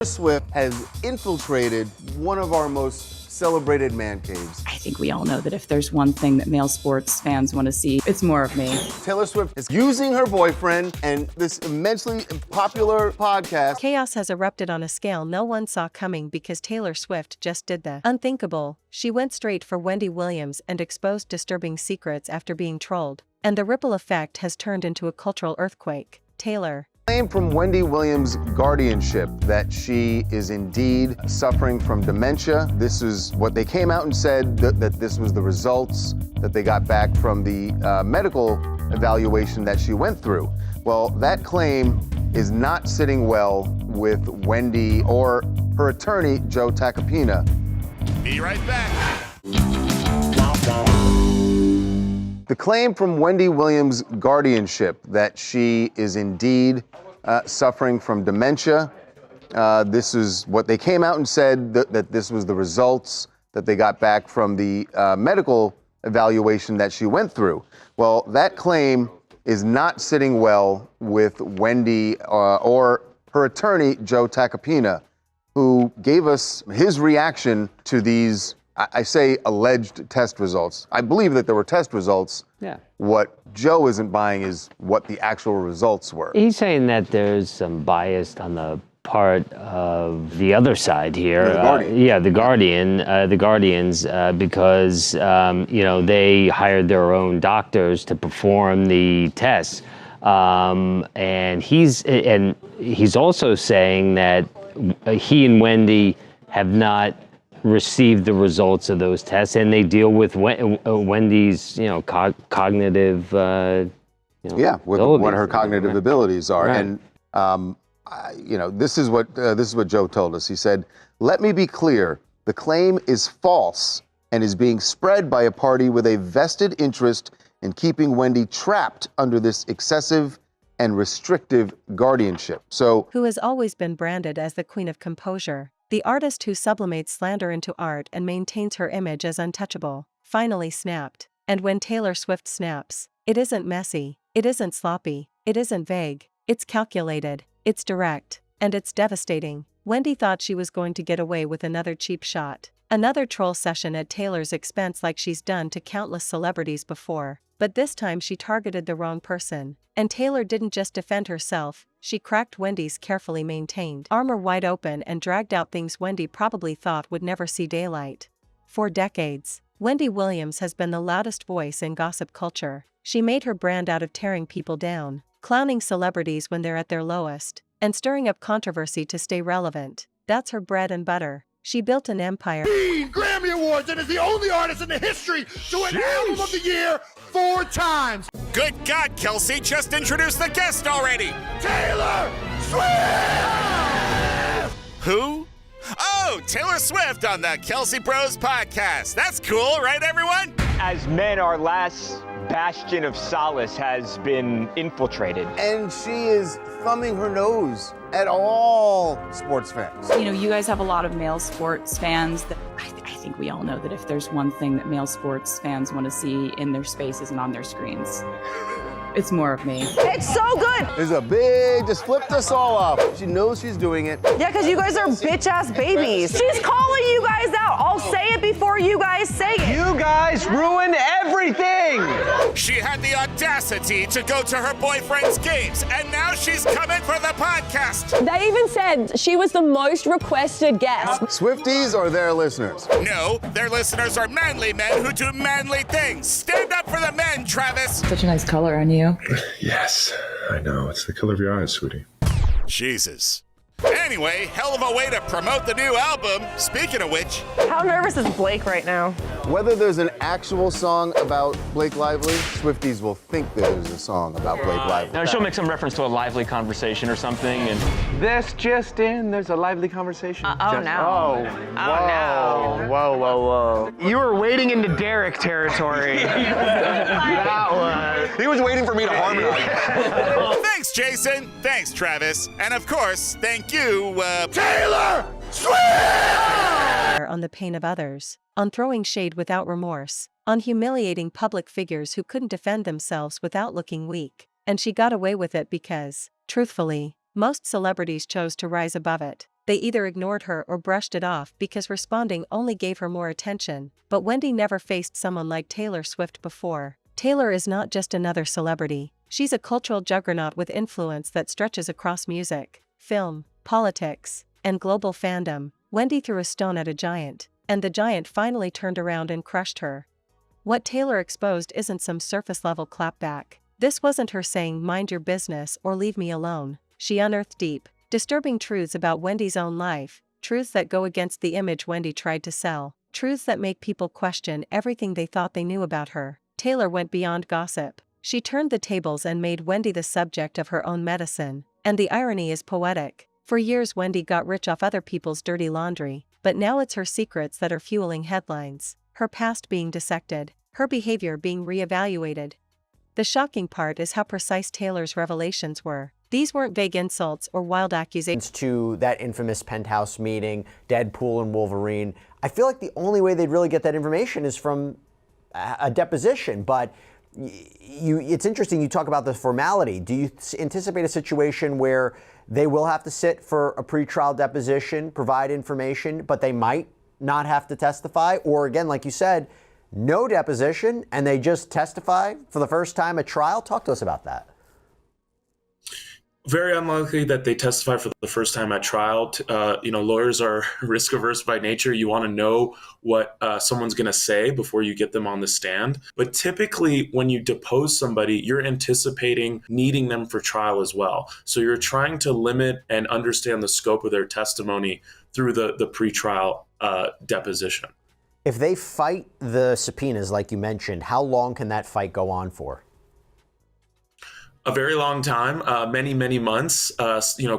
Swift has infiltrated one of our most celebrated man caves. I think we all know that if there's one thing that male sports fans want to see, it's more of me. Taylor Swift is using her boyfriend and this immensely popular podcast. Chaos has erupted on a scale no one saw coming because Taylor Swift just did the unthinkable. She went straight for Wendy Williams and exposed disturbing secrets after being trolled. And the ripple effect has turned into a cultural earthquake. Taylor. Claim from Wendy Williams' guardianship that she is indeed suffering from dementia. This is what they came out and said, that this was the results that they got back from the medical evaluation that she went through. Well, that claim is not sitting well with Wendy or her attorney, Joe Tacopina. Be right back. The claim from Wendy Williams' guardianship that she is indeed suffering from dementia. This is what they came out and said, that this was the results that they got back from the medical evaluation that she went through. Well, that claim is not sitting well with Wendy or her attorney, Joe Tacopina, who gave us his reaction to these, I say, alleged test results. I believe that there were test results. Yeah. What Joe isn't buying is what the actual results were. He's saying that there's some bias on the part of the other side here. The Guardian. The Guardians, because they hired their own doctors to perform the tests, and he's also saying that he and Wendy have not received the results of those tests, and they deal with Wendy's, cognitive. What her cognitive abilities are, right. And this is what Joe told us. He said, "Let me be clear: the claim is false and is being spread by a party with a vested interest in keeping Wendy trapped under this excessive and restrictive guardianship." So, who has always been branded as the queen of composure. The artist who sublimates slander into art and maintains her image as untouchable, finally snapped. And when Taylor Swift snaps, it isn't messy, it isn't sloppy, it isn't vague, it's calculated, it's direct, and it's devastating. Wendy thought she was going to get away with another cheap shot, another troll session at Taylor's expense like she's done to countless celebrities before. But this time she targeted the wrong person. And Taylor didn't just defend herself, she cracked Wendy's carefully maintained armor wide open and dragged out things Wendy probably thought would never see daylight. For decades, Wendy Williams has been the loudest voice in gossip culture. She made her brand out of tearing people down, clowning celebrities when they're at their lowest, and stirring up controversy to stay relevant. That's her bread and butter. She built an empire. Grammy Awards and is the only artist in the history to win Album of the Year 4 times. Good God, Kelsey, just introduced the guest already. Taylor Swift! Who? Oh, Taylor Swift on the Kelsey Bros podcast. That's cool, right, everyone? As men, our last bastion of solace has been infiltrated. and she is thumbing her nose at all sports fans. You guys have a lot of male sports fans that I think we all know that if there's one thing that male sports fans want to see in their spaces and on their screens, it's more of me. It's so good. There's just flipped us all off. She knows she's doing it. Yeah, because you guys are bitch-ass babies. She's calling you guys out. I'll say it before you guys say it. You guys ruined everything! She had the audacity to go to her boyfriend's games, and now she's coming for the podcast. They even said she was the most requested guest. Swifties are their listeners. No, their listeners are manly men who do manly things. Stand up for the men, Travis. Such a nice color on you. Yes, I know. It's the color of your eyes, sweetie. Jesus. Anyway, hell of a way to promote the new album. Speaking of which, How nervous is Blake right now? Whether there's an actual song about Blake Lively, Swifties will think that there's a song about Blake Lively. No, she'll make some reference to a lively conversation or something, and This just in, there's a lively conversation. no. Whoa. You were wading into Derek territory. That was. He was waiting for me to harmonize. thanks, Jason. Thanks, Travis. And of course, thank you, Taylor Swift! On the pain of others, on throwing shade without remorse, on humiliating public figures who couldn't defend themselves without looking weak. And she got away with it because, truthfully, most celebrities chose to rise above it. They either ignored her or brushed it off because responding only gave her more attention, but Wendy never faced someone like Taylor Swift before. Taylor is not just another celebrity, she's a cultural juggernaut with influence that stretches across music, film, politics, and global fandom. Wendy threw a stone at a giant, and the giant finally turned around and crushed her. What Taylor exposed isn't some surface-level clapback. This wasn't her saying mind your business or leave me alone. She unearthed deep, disturbing truths about Wendy's own life, truths that go against the image Wendy tried to sell, truths that make people question everything they thought they knew about her. Taylor went beyond gossip. She turned the tables and made Wendy the subject of her own medicine. And the irony is poetic. For years Wendy got rich off other people's dirty laundry, but now it's her secrets that are fueling headlines, her past being dissected, her behavior being reevaluated. The shocking part is how precise Taylor's revelations were. These weren't vague insults or wild accusations. To that infamous penthouse meeting, Deadpool and Wolverine, I feel like the only way they'd really get that information is from a deposition, but it's interesting you talk about the formality. Do you anticipate a situation where they will have to sit for a pretrial deposition, provide information, but they might not have to testify? Or again, like you said, no deposition and they just testify for the first time at trial? Talk to us about that. Very unlikely that they testify for the first time at trial. Lawyers are risk averse by nature. You want to know what someone's going to say before you get them on the stand. But typically, when you depose somebody, you're anticipating needing them for trial as well. So you're trying to limit and understand the scope of their testimony through the pretrial deposition. If they fight the subpoenas, like you mentioned, how long can that fight go on for? A very long time, many months.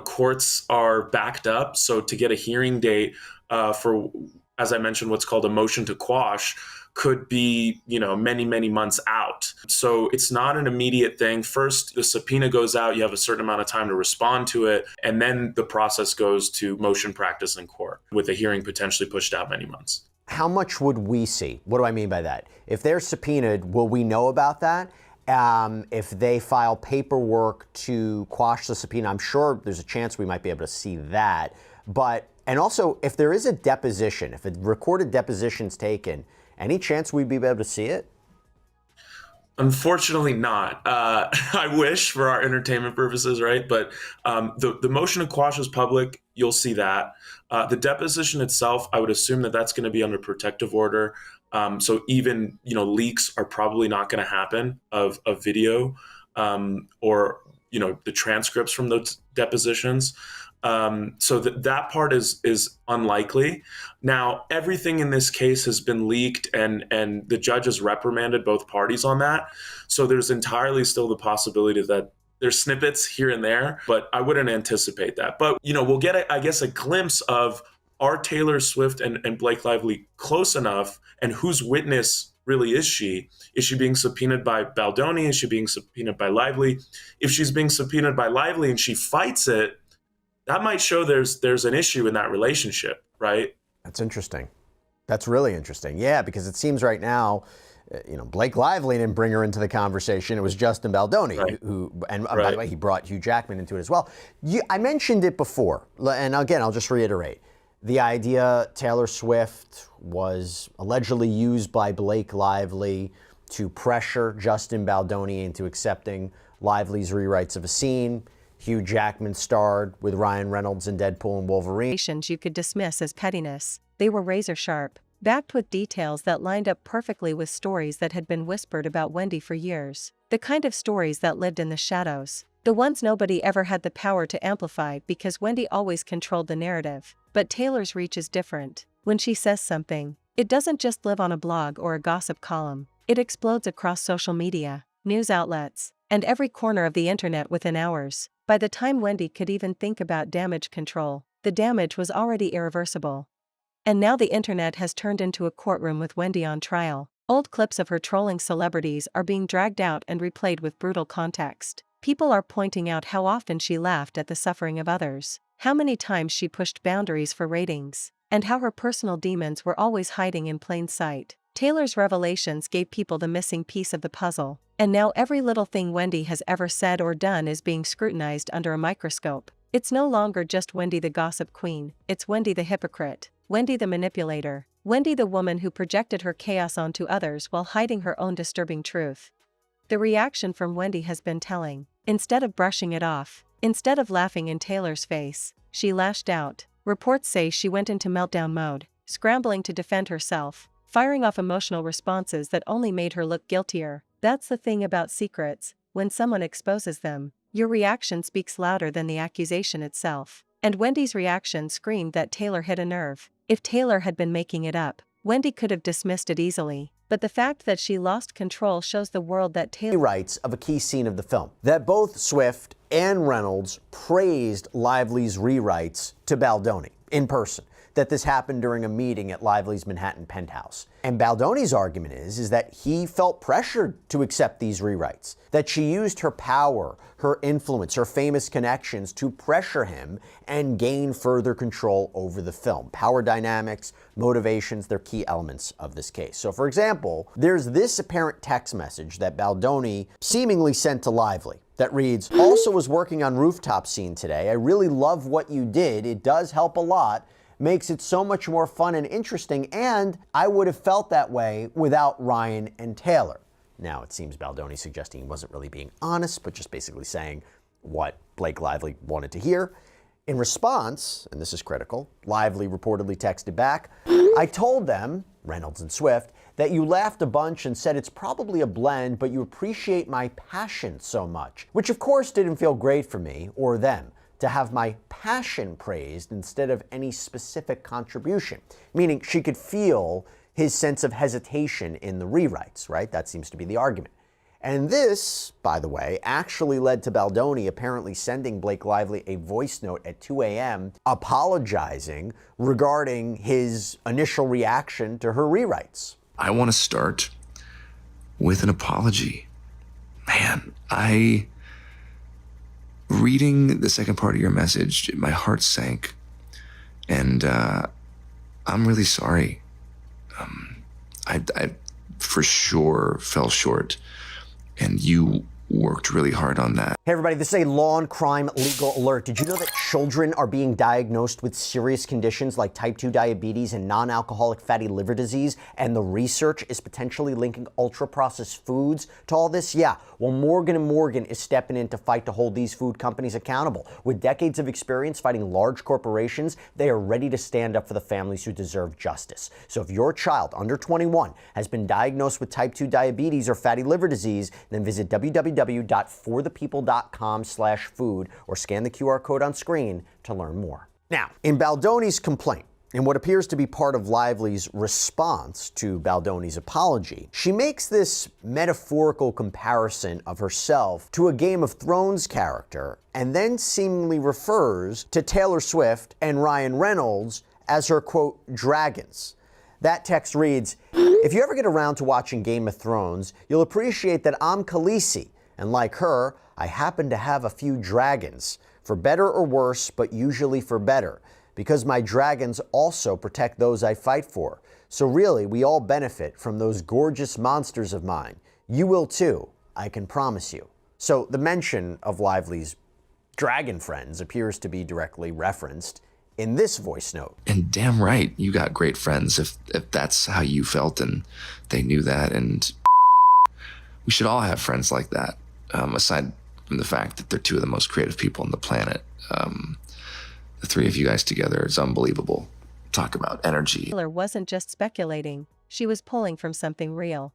Courts are backed up. So to get a hearing date for, as I mentioned, what's called a motion to quash could be, many months out. So it's not an immediate thing. First, the subpoena goes out. You have a certain amount of time to respond to it. And then the process goes to motion practice in court with a hearing potentially pushed out many months. How much would we see? What do I mean by that? If they're subpoenaed, will we know about that? If they file paperwork to quash the subpoena, I'm sure there's a chance we might be able to see that. And also, if there is a deposition, if a recorded deposition's taken, any chance we'd be able to see it? Unfortunately not. I wish for our entertainment purposes, right? But the motion to quash is public. You'll see that. The deposition itself, I would assume that that's going to be under protective order. So even, leaks are probably not going to happen of video or, the transcripts from those depositions. So that part is unlikely. Now, everything in this case has been leaked and the judge has reprimanded both parties on that. So there's entirely still the possibility that there's snippets here and there, but I wouldn't anticipate that. But, we'll get, a glimpse of are Taylor Swift and Blake Lively close enough, and whose witness really is she? Is she being subpoenaed by Baldoni? Is she being subpoenaed by Lively? If she's being subpoenaed by Lively and she fights it, that might show there's an issue in that relationship, right? That's interesting. That's really interesting. Yeah, because it seems right now, Blake Lively didn't bring her into the conversation. It was Justin Baldoni, right. By the way, he brought Hugh Jackman into it as well. I mentioned it before, and again, I'll just reiterate. The idea Taylor Swift was allegedly used by Blake Lively to pressure Justin Baldoni into accepting Lively's rewrites of a scene. Hugh Jackman starred with Ryan Reynolds in Deadpool and Wolverine. You could dismiss as pettiness. They were razor sharp, backed with details that lined up perfectly with stories that had been whispered about Wendy for years. The kind of stories that lived in the shadows. The ones nobody ever had the power to amplify because Wendy always controlled the narrative. But Taylor's reach is different. When she says something, it doesn't just live on a blog or a gossip column. It explodes across social media, news outlets, and every corner of the internet within hours. By the time Wendy could even think about damage control, the damage was already irreversible. And now the internet has turned into a courtroom with Wendy on trial. Old clips of her trolling celebrities are being dragged out and replayed with brutal context. People are pointing out how often she laughed at the suffering of others, how many times she pushed boundaries for ratings, and how her personal demons were always hiding in plain sight. Taylor's revelations gave people the missing piece of the puzzle, and now every little thing Wendy has ever said or done is being scrutinized under a microscope. It's no longer just Wendy the gossip queen, it's Wendy the hypocrite, Wendy the manipulator, Wendy the woman who projected her chaos onto others while hiding her own disturbing truth. The reaction from Wendy has been telling. Instead of brushing it off, instead of laughing in Taylor's face, she lashed out. Reports say she went into meltdown mode, scrambling to defend herself, firing off emotional responses that only made her look guiltier. That's the thing about secrets, when someone exposes them, your reaction speaks louder than the accusation itself. And Wendy's reaction screamed that Taylor hit a nerve. If Taylor had been making it up, Wendy could have dismissed it easily. But the fact that she lost control shows the world that Taylor writes of a key scene of the film, that both Swift and Reynolds praised Lively's rewrites to Baldoni in person, that this happened during a meeting at Lively's Manhattan penthouse. And Baldoni's argument is that he felt pressured to accept these rewrites, that she used her power, her influence, her famous connections to pressure him and gain further control over the film. Power dynamics, motivations, they're key elements of this case. So for example, there's this apparent text message that Baldoni seemingly sent to Lively that reads, "Also was working on rooftop scene today. I really love what you did. It does help a lot. Makes it so much more fun and interesting, and I would have felt that way without Ryan and Taylor." Now, it seems Baldoni suggesting he wasn't really being honest, but just basically saying what Blake Lively wanted to hear. In response, and this is critical, Lively reportedly texted back, "I told them," Reynolds and Swift, "that you laughed a bunch and said it's probably a blend, but you appreciate my passion so much," which of course didn't feel great for me or them, to have my passion praised instead of any specific contribution, meaning she could feel his sense of hesitation in the rewrites, right? That seems to be the argument. And this, by the way, actually led to Baldoni apparently sending Blake Lively a voice note at 2 a.m. apologizing regarding his initial reaction to her rewrites. I want to start with an apology. Man, reading the second part of your message, my heart sank. And I'm really sorry. I for sure fell short. And you worked really hard on that. Hey everybody, this is a law and crime legal alert. Did you know that children are being diagnosed with serious conditions like type 2 diabetes and non-alcoholic fatty liver disease, and the research is potentially linking ultra-processed foods to all this? Yeah, well, Morgan & Morgan is stepping in to fight to hold these food companies accountable. With decades of experience fighting large corporations, they are ready to stand up for the families who deserve justice. So if your child under 21 has been diagnosed with type 2 diabetes or fatty liver disease, then visit www.forthepeople.com/food or scan the QR code on screen to learn more. Now, in Baldoni's complaint, in what appears to be part of Lively's response to Baldoni's apology, she makes this metaphorical comparison of herself to a Game of Thrones character and then seemingly refers to Taylor Swift and Ryan Reynolds as her, quote, dragons. That text reads, "If you ever get around to watching Game of Thrones, you'll appreciate that I'm Khaleesi, and like her, I happen to have a few dragons, for better or worse, but usually for better, because my dragons also protect those I fight for. So really, we all benefit from those gorgeous monsters of mine. You will too, I can promise you." So the mention of Lively's dragon friends appears to be directly referenced in this voice note. And damn right, you got great friends if that's how you felt and they knew that. And we should all have friends like that, aside from the fact that they're two of the most creative people on the planet. The three of you guys together is unbelievable. Talk about energy. Taylor wasn't just speculating, she was pulling from something real.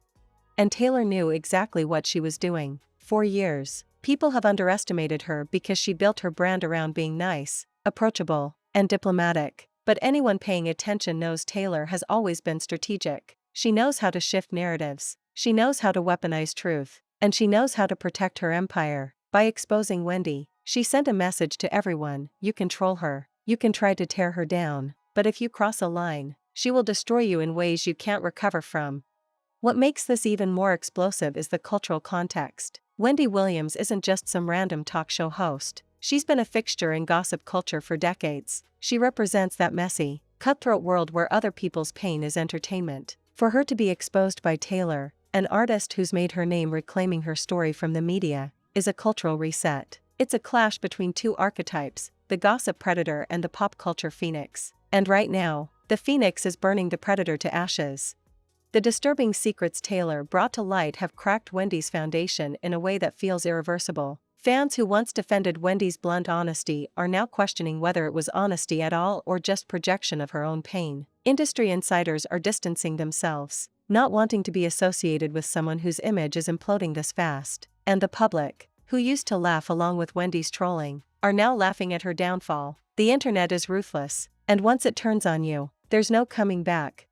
And Taylor knew exactly what she was doing. For years, people have underestimated her because she built her brand around being nice, approachable, and diplomatic. But anyone paying attention knows Taylor has always been strategic. She knows how to shift narratives, she knows how to weaponize truth, and she knows how to protect her empire. By exposing Wendy, she sent a message to everyone: you control her, you can try to tear her down, but if you cross a line, she will destroy you in ways you can't recover from. What makes this even more explosive is the cultural context. Wendy Williams isn't just some random talk show host. She's been a fixture in gossip culture for decades. She represents that messy, cutthroat world where other people's pain is entertainment. For her to be exposed by Taylor, an artist who's made her name reclaiming her story from the media, is a cultural reset. It's a clash between two archetypes, the gossip predator and the pop culture phoenix. And right now, the phoenix is burning the predator to ashes. The disturbing secrets Taylor brought to light have cracked Wendy's foundation in a way that feels irreversible. Fans who once defended Wendy's blunt honesty are now questioning whether it was honesty at all or just projection of her own pain. Industry insiders are distancing themselves, not wanting to be associated with someone whose image is imploding this fast. And the public, who used to laugh along with Wendy's trolling, are now laughing at her downfall. The internet is ruthless, and once it turns on you, there's no coming back.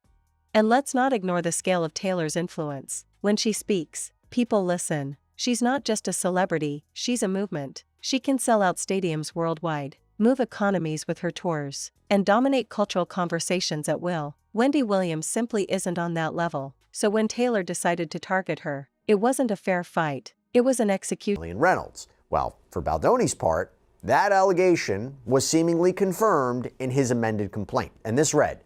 And let's not ignore the scale of Taylor's influence. When she speaks, people listen. She's not just a celebrity, she's a movement. She can sell out stadiums worldwide, move economies with her tours, and dominate cultural conversations at will. Wendy Williams simply isn't on that level, so when Taylor decided to target her, it wasn't a fair fight, it was an execution. Reynolds. Well, for Baldoni's part, that allegation was seemingly confirmed in his amended complaint, and this read,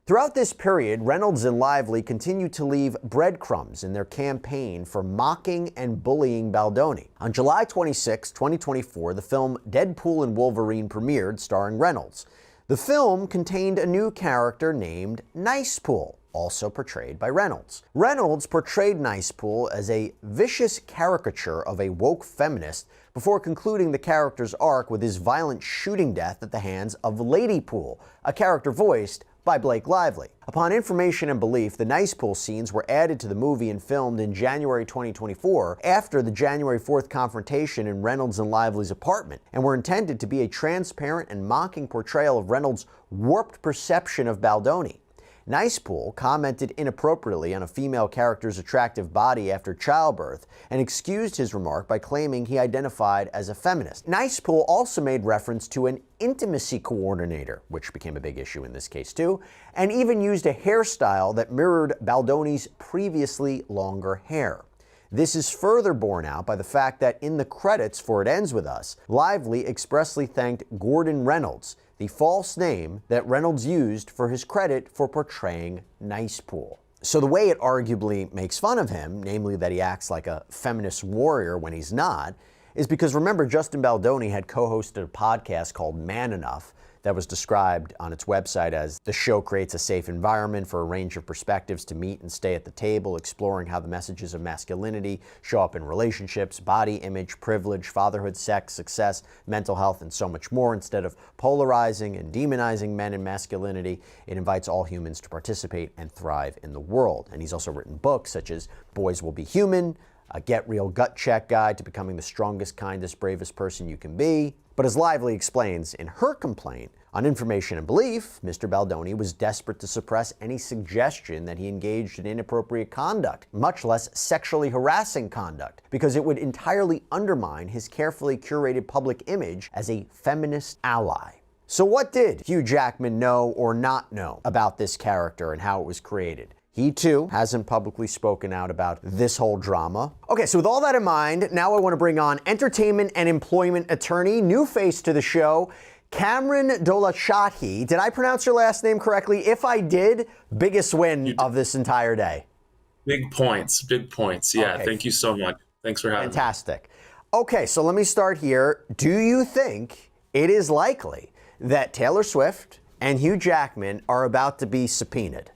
"Throughout this period, Reynolds and Lively continued to leave breadcrumbs in their campaign for mocking and bullying Baldoni. On July 26, 2024, the film Deadpool and Wolverine premiered, starring Reynolds. The film contained a new character named Nicepool, also portrayed by Reynolds. Reynolds portrayed Nicepool as a vicious caricature of a woke feminist before concluding the character's arc with his violent shooting death at the hands of Ladypool, a character voiced by Blake Lively. Upon information and belief, the Nicepool scenes were added to the movie and filmed in January 2024 after the January 4th confrontation in Reynolds and Lively's apartment, and were intended to be a transparent and mocking portrayal of Reynolds' warped perception of Baldoni. Nicepool commented inappropriately on a female character's attractive body after childbirth and excused his remark by claiming he identified as a feminist. Nicepool also made reference to an intimacy coordinator, which became a big issue in this case too, and even used a hairstyle that mirrored Baldoni's previously longer hair. This is further borne out by the fact that in the credits for It Ends With Us, Lively expressly thanked Gordon Reynolds, the false name that Reynolds used for his credit for portraying Nicepool. So the way it arguably makes fun of him, namely that he acts like a feminist warrior when he's not, is because remember Justin Baldoni had co-hosted a podcast called Man Enough that was described on its website as the show creates a safe environment for a range of perspectives to meet and stay at the table, exploring how the messages of masculinity show up in relationships, body image, privilege, fatherhood, sex, success, mental health, and so much more. Instead of polarizing and demonizing men and masculinity, it invites all humans to participate and thrive in the world. And he's also written books such as Boys Will Be Human, a Get Real Gut Check Guide to Becoming the Strongest, Kindest, Bravest Person You Can Be. But as Lively explains in her complaint, on information and belief, Mr. Baldoni was desperate to suppress any suggestion that he engaged in inappropriate conduct, much less sexually harassing conduct, because it would entirely undermine his carefully curated public image as a feminist ally. So what did Hugh Jackman know or not know about this character and how it was created? He, too, hasn't publicly spoken out about this whole drama. Okay, so with all that in mind, now I want to bring on entertainment and employment attorney, new face to the show, Cameron Dolachati. Did I pronounce your last name correctly? If I did, biggest win of this entire day. Big points. Yeah, okay. Thank you so much. Thanks for having me. Fantastic. Okay, so let me start here. Do you think it is likely that Taylor Swift and Hugh Jackman are about to be subpoenaed?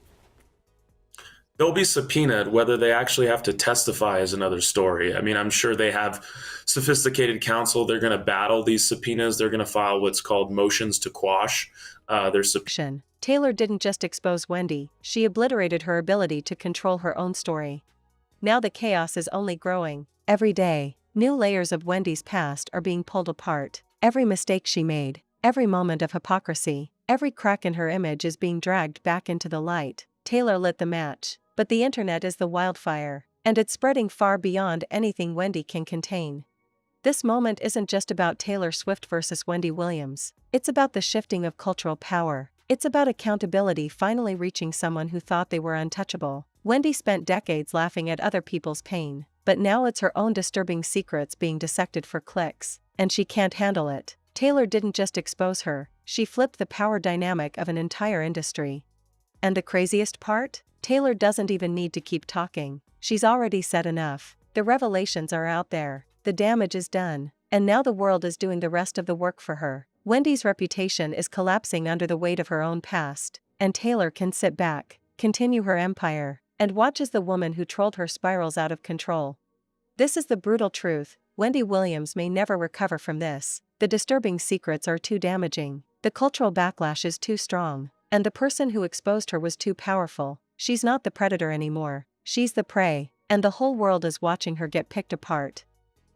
They'll be subpoenaed. Whether they actually have to testify is another story. I mean, I'm sure they have sophisticated counsel. They're going to battle these subpoenas. They're going to file what's called motions to quash their subpoena. Taylor didn't just expose Wendy, she obliterated her ability to control her own story. Now the chaos is only growing. Every day, new layers of Wendy's past are being pulled apart. Every mistake she made, every moment of hypocrisy, every crack in her image is being dragged back into the light. Taylor lit the match. But the internet is the wildfire, and it's spreading far beyond anything Wendy can contain. This moment isn't just about Taylor Swift versus Wendy Williams. It's about the shifting of cultural power. It's about accountability finally reaching someone who thought they were untouchable. Wendy spent decades laughing at other people's pain, but now it's her own disturbing secrets being dissected for clicks, and she can't handle it. Taylor didn't just expose her, she flipped the power dynamic of an entire industry. And the craziest part? Taylor doesn't even need to keep talking. She's already said enough. The revelations are out there. The damage is done. And now the world is doing the rest of the work for her. Wendy's reputation is collapsing under the weight of her own past, and Taylor can sit back, continue her empire, and watch as the woman who trolled her spirals out of control. This is the brutal truth. Wendy Williams may never recover from this. The disturbing secrets are too damaging. The cultural backlash is too strong. And the person who exposed her was too powerful. She's not the predator anymore. She's the prey. And the whole world is watching her get picked apart.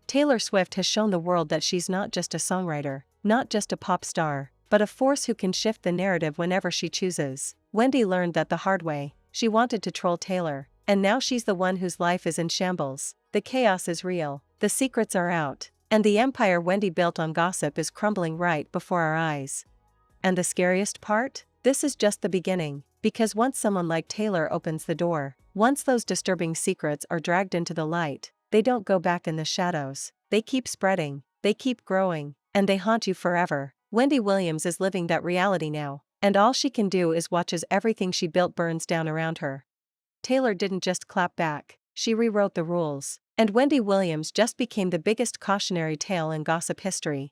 Taylor Swift has shown the world that she's not just a songwriter, not just a pop star, but a force who can shift the narrative whenever she chooses. Wendy learned that the hard way. She wanted to troll Taylor. And now she's the one whose life is in shambles. The chaos is real. The secrets are out. And the empire Wendy built on gossip is crumbling right before our eyes. And the scariest part? This is just the beginning. Because once someone like Taylor opens the door, once those disturbing secrets are dragged into the light, they don't go back in the shadows. They keep spreading, they keep growing, and they haunt you forever. Wendy Williams is living that reality now, and all she can do is watch as everything she built burns down around her. Taylor didn't just clap back, she rewrote the rules. And Wendy Williams just became the biggest cautionary tale in gossip history.